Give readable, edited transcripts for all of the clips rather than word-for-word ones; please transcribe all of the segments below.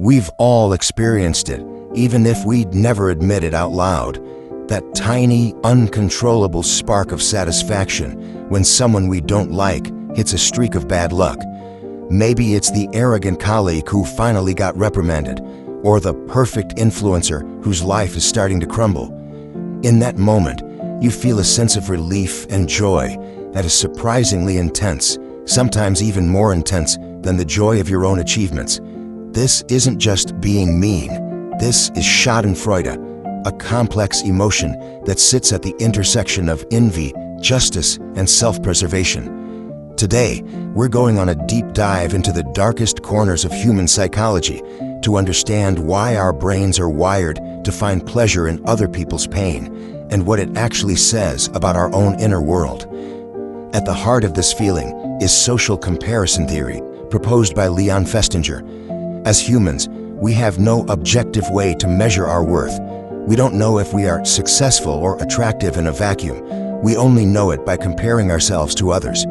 We've all experienced it, even if we'd never admit it out loud. That tiny, uncontrollable spark of satisfaction when someone we don't like hits a streak of bad luck. Maybe it's the arrogant colleague who finally got reprimanded, or the perfect influencer whose life is starting to crumble. In that moment, you feel a sense of relief and joy that is surprisingly intense, sometimes even more intense than the joy of your own achievements. This isn't just being mean. This is Schadenfreude, a complex emotion that sits at the intersection of envy, justice, and self-preservation. Today, we're going on a deep dive into the darkest corners of human psychology to understand why our brains are wired to find pleasure in other people's pain and what it actually says about our own inner world. At the heart of this feeling is social comparison theory, proposed by Leon Festinger. As humans, we have no objective way to measure our worth. We don't know if we are successful or attractive in a vacuum. We only know it by comparing ourselves to others.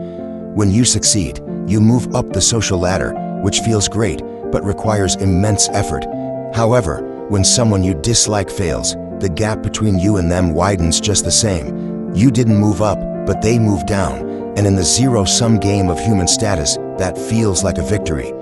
When you succeed, you move up the social ladder, which feels great, but requires immense effort. However, when someone you dislike fails, the gap between you and them widens just the same. You didn't move up, but they moved down, and in the zero-sum game of human status, that feels like a victory.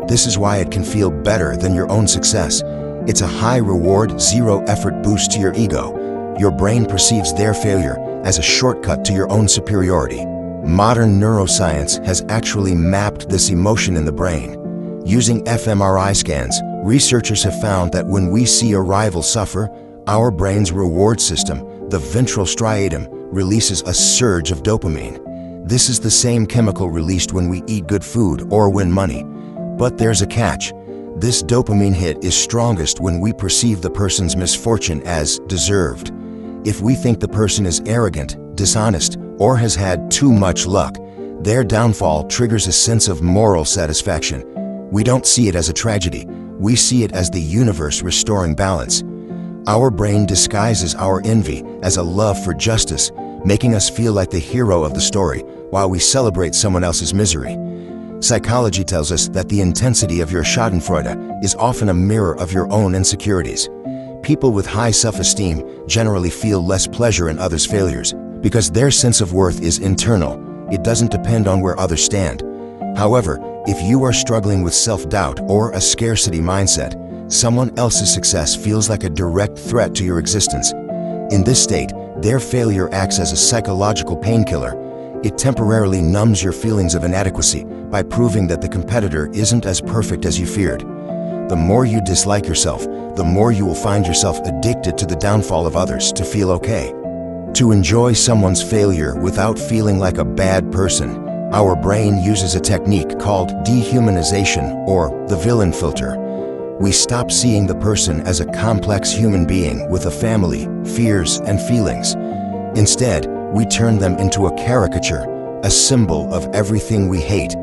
This is why it can feel better than your own success. It's a high-reward, zero-effort boost to your ego. Your brain perceives their failure as a shortcut to your own superiority. Modern neuroscience has actually mapped this emotion in the brain. Using fMRI scans, researchers have found that when we see a rival suffer, our brain's reward system, the ventral striatum, releases a surge of dopamine. This is the same chemical released when we eat good food or win money. But there's a catch. This dopamine hit is strongest when we perceive the person's misfortune as deserved. If we think the person is arrogant, dishonest, or has had too much luck, their downfall triggers a sense of moral satisfaction. We don't see it as a tragedy. We see it as the universe restoring balance. Our brain disguises our envy as a love for justice, making us feel like the hero of the story while we celebrate someone else's misery. Psychology tells us that the intensity of your Schadenfreude is often a mirror of your own insecurities. People with high self-esteem generally feel less pleasure in others' failures because their sense of worth is internal. It doesn't depend on where others stand. However, if you are struggling with self-doubt or a scarcity mindset, someone else's success feels like a direct threat to your existence. In this state, their failure acts as a psychological painkiller. It temporarily numbs your feelings of inadequacy by proving that the competitor isn't as perfect as you feared. The more you dislike yourself, the more you will find yourself addicted to the downfall of others to feel okay. To enjoy someone's failure without feeling like a bad person, our brain uses a technique called dehumanization, or the villain filter. We stop seeing the person as a complex human being with a family, fears, and feelings. Instead, we turn them into a caricature, a symbol of everything we hate.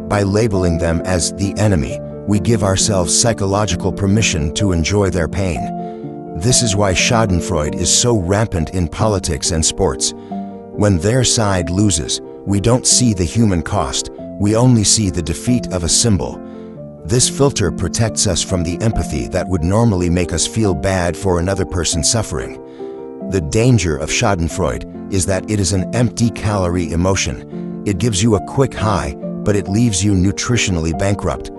By labeling them as the enemy, we give ourselves psychological permission to enjoy their pain. This is why Schadenfreude is so rampant in politics and sports. When their side loses, we don't see the human cost, we only see the defeat of a symbol. This filter protects us from the empathy that would normally make us feel bad for another person suffering. The danger of Schadenfreude is that it is an empty calorie emotion. It gives you a quick high, but it leaves you nutritionally bankrupt.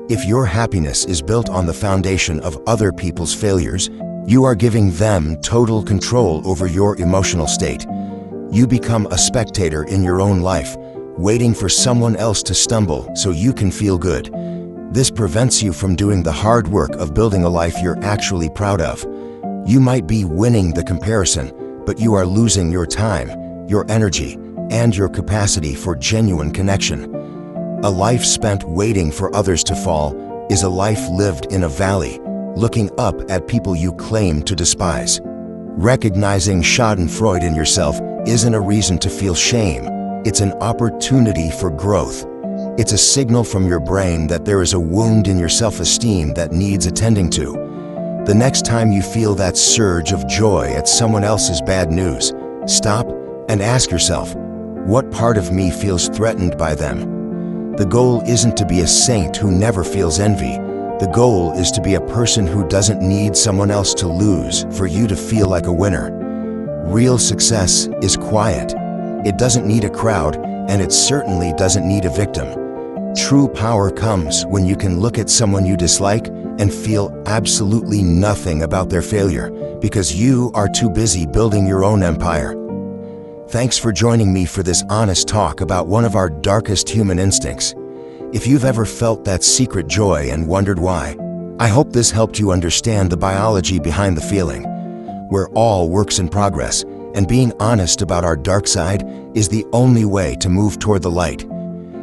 If your happiness is built on the foundation of other people's failures, you are giving them total control over your emotional state. You become a spectator in your own life, waiting for someone else to stumble so you can feel good. This prevents you from doing the hard work of building a life you're actually proud of. You might be winning the comparison, but you are losing your time, your energy, and your capacity for genuine connection. A life spent waiting for others to fall is a life lived in a valley, looking up at people you claim to despise. Recognizing Schadenfreude in yourself isn't a reason to feel shame. It's an opportunity for growth. It's a signal from your brain that there is a wound in your self-esteem that needs attending to. The next time you feel that surge of joy at someone else's bad news, stop and ask yourself, what part of me feels threatened by them? The goal isn't to be a saint who never feels envy, The goal is to be a person who doesn't need someone else to lose for you to feel like a winner. Real success is quiet. It doesn't need a crowd, and it certainly doesn't need a victim. True power comes when you can look at someone you dislike and feel absolutely nothing about their failure because you are too busy building your own empire. Thanks for joining me for this honest talk about one of our darkest human instincts. If you've ever felt that secret joy and wondered why, I hope this helped you understand the biology behind the feeling. We're all works in progress, and being honest about our dark side is the only way to move toward the light.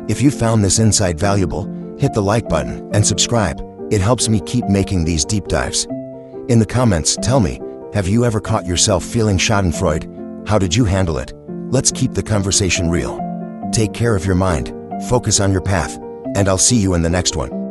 If you found this insight valuable, hit the like button and subscribe. It helps me keep making these deep dives. In the comments, tell me, have you ever caught yourself feeling Schadenfreude? How did you handle it? Let's keep the conversation real. Take care of your mind, focus on your path, and I'll see you in the next one.